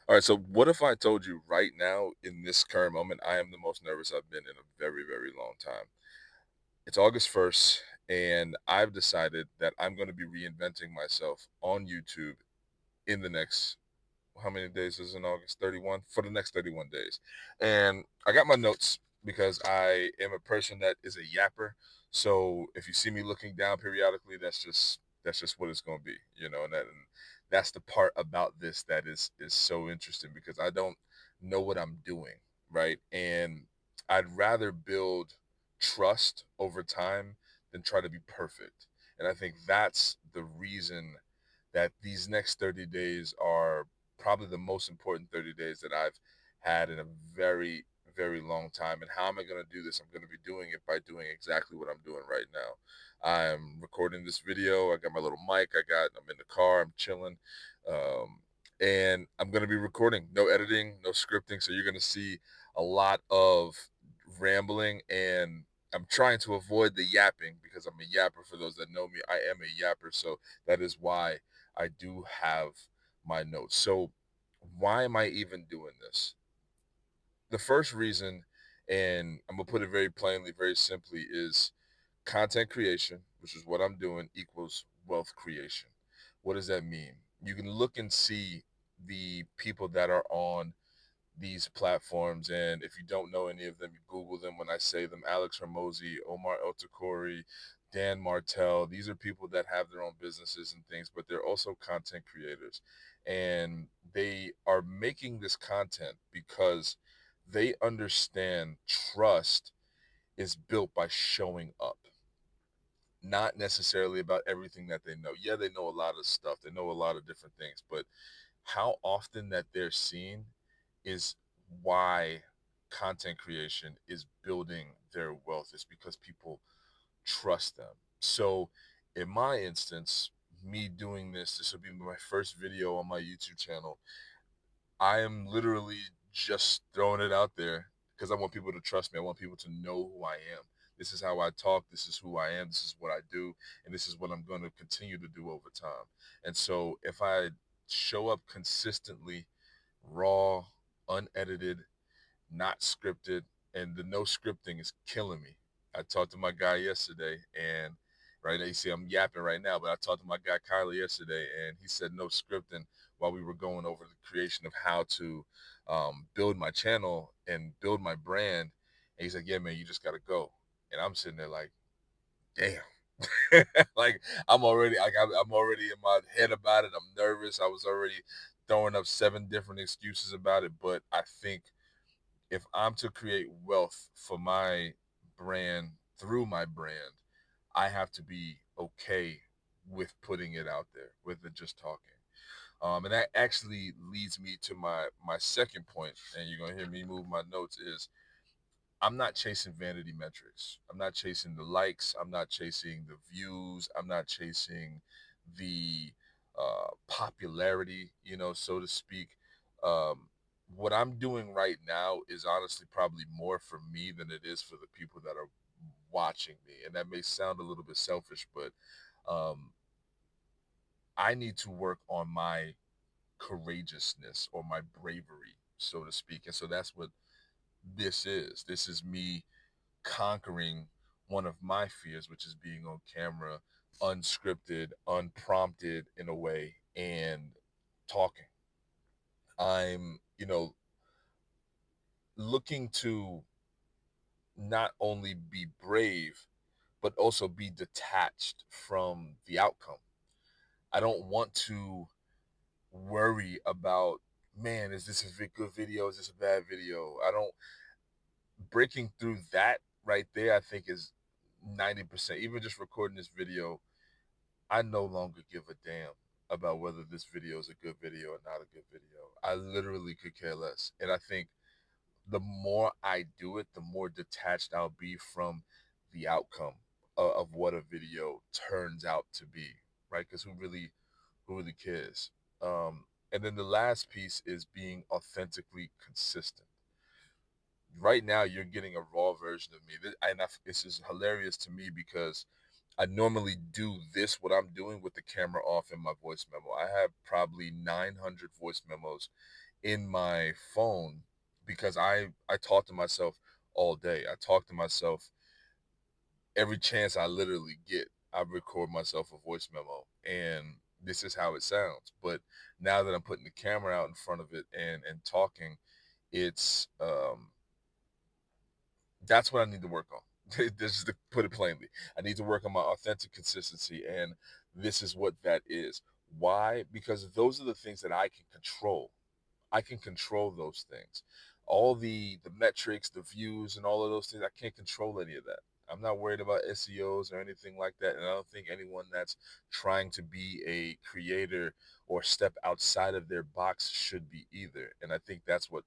All right, so what if I told you right now, in this current moment, I am the most nervous I've been in a very, very long time. It's August 1st, and I've decided that I'm going to be reinventing myself on YouTube in the next, how many days is in August? 31? For the next 31 days. And I got my notes because I am a person that is a yapper. So if you see me looking down periodically, that's just what it's going to be, and that's the part about this that is so interesting because I don't know what I'm doing, right? And I'd rather build trust over time than try to be perfect. And I think that's the reason that these next 30 days are probably the most important 30 days that I've had in a very, very long time. And how am I going to do this? I'm going to be doing it by doing exactly what I'm doing right now. I'm recording this video. I got my little mic. I'm in the car. I'm chilling. And I'm going to be recording. No editing, no scripting. So you're going to see a lot of rambling, and I'm trying to avoid the yapping because I'm a yapper. For those that know me, I am a yapper. So that is why I do have my notes. So why am I even doing this? The first reason, and I'm gonna put it very plainly, very simply, is content creation, which is what I'm doing, equals wealth creation. What does that mean? You can look and see the people that are on these platforms. And if you don't know any of them, you Google them when I say them. Alex Hermosi, Omar El Dan Martell. These are people that have their own businesses and things, but they're also content creators. And they are making this content because they understand trust is built by showing up, not necessarily about everything that they know. Yeah, they know a lot of stuff, they know a lot of different things, but how often that they're seen is why content creation is building their wealth. Is because people trust them. So in my instance, me doing this will be my first video on my YouTube channel. I am literally just throwing it out there because I want people to trust me. I want people to know who I am. This is how I talk. This is who I am. This is what I do. And this is what I'm going to continue to do over time. And so if I show up consistently, raw, unedited, not scripted, and the no scripting is killing me. I talked to my guy yesterday, and right now you see I'm yapping right now, but I talked to my guy Kyler yesterday, and he said no scripting while we were going over the creation of how to build my channel and build my brand. And he's like, "Yeah, man, you just gotta go." And I'm sitting there like, "Damn." Like I'm already in my head about it. I'm nervous. I was already throwing up 7 different excuses about it, but I think if I'm to create wealth for my brand through my brand, I have to be okay with putting it out there, with it just talking. And that actually leads me to my second point, and you're gonna hear me move my notes, is I'm not chasing vanity metrics. I'm not chasing the likes. I'm not chasing the views. I'm not chasing the popularity, so to speak. Um, what I'm doing right now is honestly probably more for me than it is for the people that are watching me. And that may sound a little bit selfish, but um, I need to work on my courageousness or my bravery, so to speak. And so that's what this is. This is me conquering one of my fears, which is being on camera, unscripted, unprompted in a way, and talking. I'm, looking to not only be brave, but also be detached from the outcome. I don't want to worry about, man, is this a good video? Is this a bad video? I don't, breaking through that right there, I think is 90%. Even just recording this video, I no longer give a damn about whether this video is a good video or not a good video. I literally could care less. And I think the more I do it, the more detached I'll be from the outcome of what a video turns out to be, right? Because who really cares? And then the last piece is being authentically consistent. Right now, you're getting a raw version of me, this is hilarious to me because I normally do this, what I'm doing, with the camera off in my voice memo. I have probably 900 voice memos in my phone because I talk to myself all day. I talk to myself every chance I literally get. I record myself a voice memo, and this is how it sounds. But now that I'm putting the camera out in front of it and talking, it's that's what I need to work on. This is to put it plainly. I need to work on my authentic consistency, and this is what that is. Why? Because those are the things that I can control. I can control those things. All the metrics, the views, and all of those things, I can't control any of that. I'm not worried about SEOs or anything like that. And I don't think anyone that's trying to be a creator or step outside of their box should be either. And I think that's what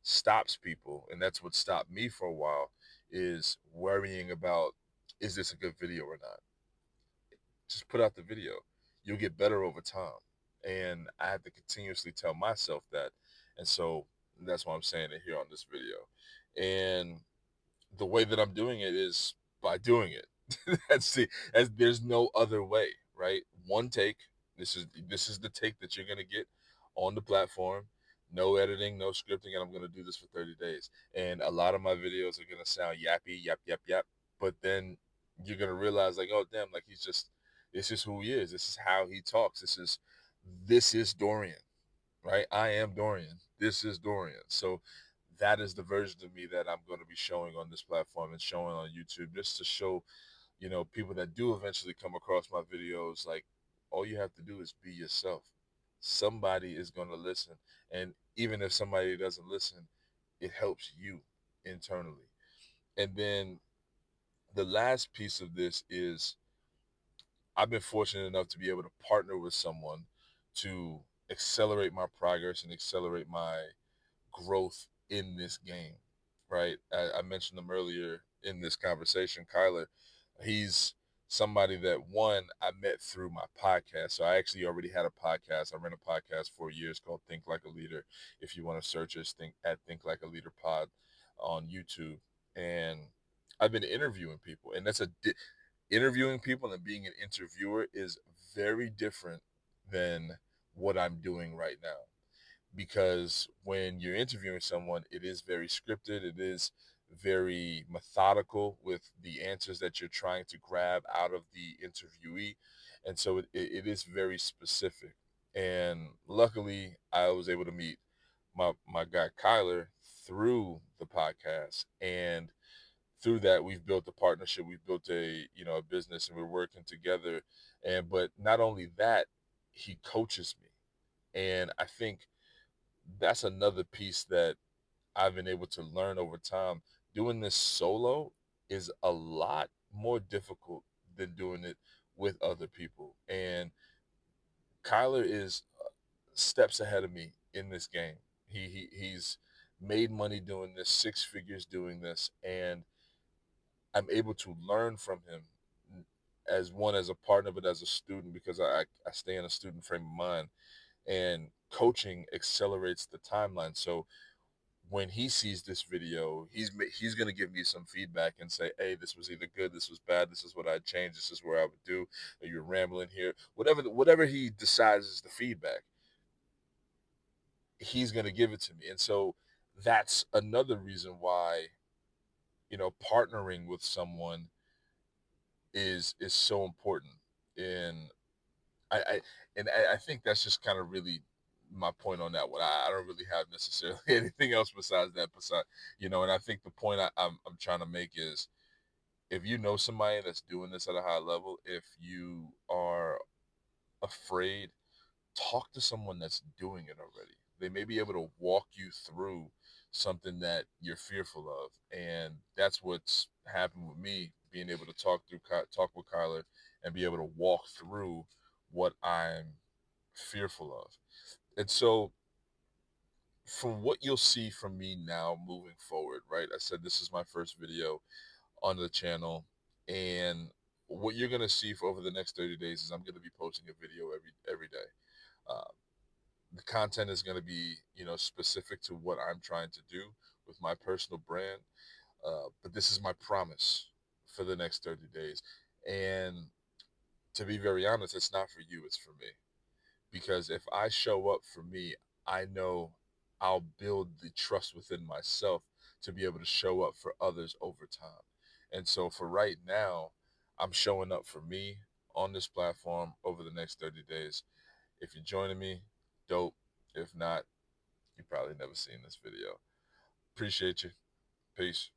stops people. And that's what stopped me for a while is worrying about, is this a good video or not? Just put out the video. You'll get better over time. And I have to continuously tell myself that. And so that's why I'm saying it here on this video. And the way that I'm doing it is by doing it. As there's no other way, right? One take. This is the take that you're gonna get on the platform. No editing, no scripting, and I'm gonna do this for 30 days. And a lot of my videos are gonna sound yappy, yap, yap, yap. But then you're gonna realize, like, oh damn, like this is who he is. This is how he talks. This is Dorian, right? I am Dorian. This is Dorian. So that is the version of me that I'm going to be showing on this platform and showing on YouTube, just to show, people that do eventually come across my videos, like, all you have to do is be yourself. Somebody is going to listen. And even if somebody doesn't listen, it helps you internally. And then the last piece of this is I've been fortunate enough to be able to partner with someone to accelerate my progress and accelerate my growth in this game, right? I mentioned him earlier in this conversation, Kyler. He's somebody that, one, I met through my podcast. So I actually already had a podcast. I ran a podcast for years called Think Like a Leader. If you want to search us, Think Like a Leader Pod on YouTube. And I've been interviewing people, and interviewing people and being an interviewer is very different than what I'm doing right now, because when you're interviewing someone, it is very scripted. It is very methodical with the answers that you're trying to grab out of the interviewee. And so it is very specific. And luckily, I was able to meet my guy, Kyler, through the podcast. And through that, we've built a partnership. We've built a business, and we're working together. And but not only that, he coaches me. And I think that's another piece that I've been able to learn over time. Doing this solo is a lot more difficult than doing it with other people. And Kyler is steps ahead of me in this game. He's made money doing this, six figures doing this, and I'm able to learn from him as a partner, but as a student, because I stay in a student frame of mind, and coaching accelerates the timeline. So when he sees this video, he's going to give me some feedback and say, "Hey, this was either good, this was bad, this is what I'd change, this is where I would do. You're rambling here." Whatever he decides is the feedback, he's going to give it to me. And so that's another reason why, partnering with someone is so important. And I I think that's just kind of really my point on that one. I don't really have necessarily anything else besides that. And I think the point I'm trying to make is, if you know somebody that's doing this at a high level, if you are afraid, talk to someone that's doing it already. They may be able to walk you through something that you're fearful of, and that's what's happened with me. Being able to talk with Kyler and be able to walk through what I'm fearful of. And so, from what you'll see from me now moving forward, right? I said this is my first video on the channel, and what you're gonna see for over the next 30 days is I'm gonna be posting a video every day. Uh, the content is gonna be specific to what I'm trying to do with my personal brand, but this is my promise for the next 30 days. And to be very honest, it's not for you, it's for me. Because if I show up for me, I know I'll build the trust within myself to be able to show up for others over time. And so for right now, I'm showing up for me on this platform over the next 30 days. If you're joining me, dope. If not, you probably never seen this video. Appreciate you. Peace.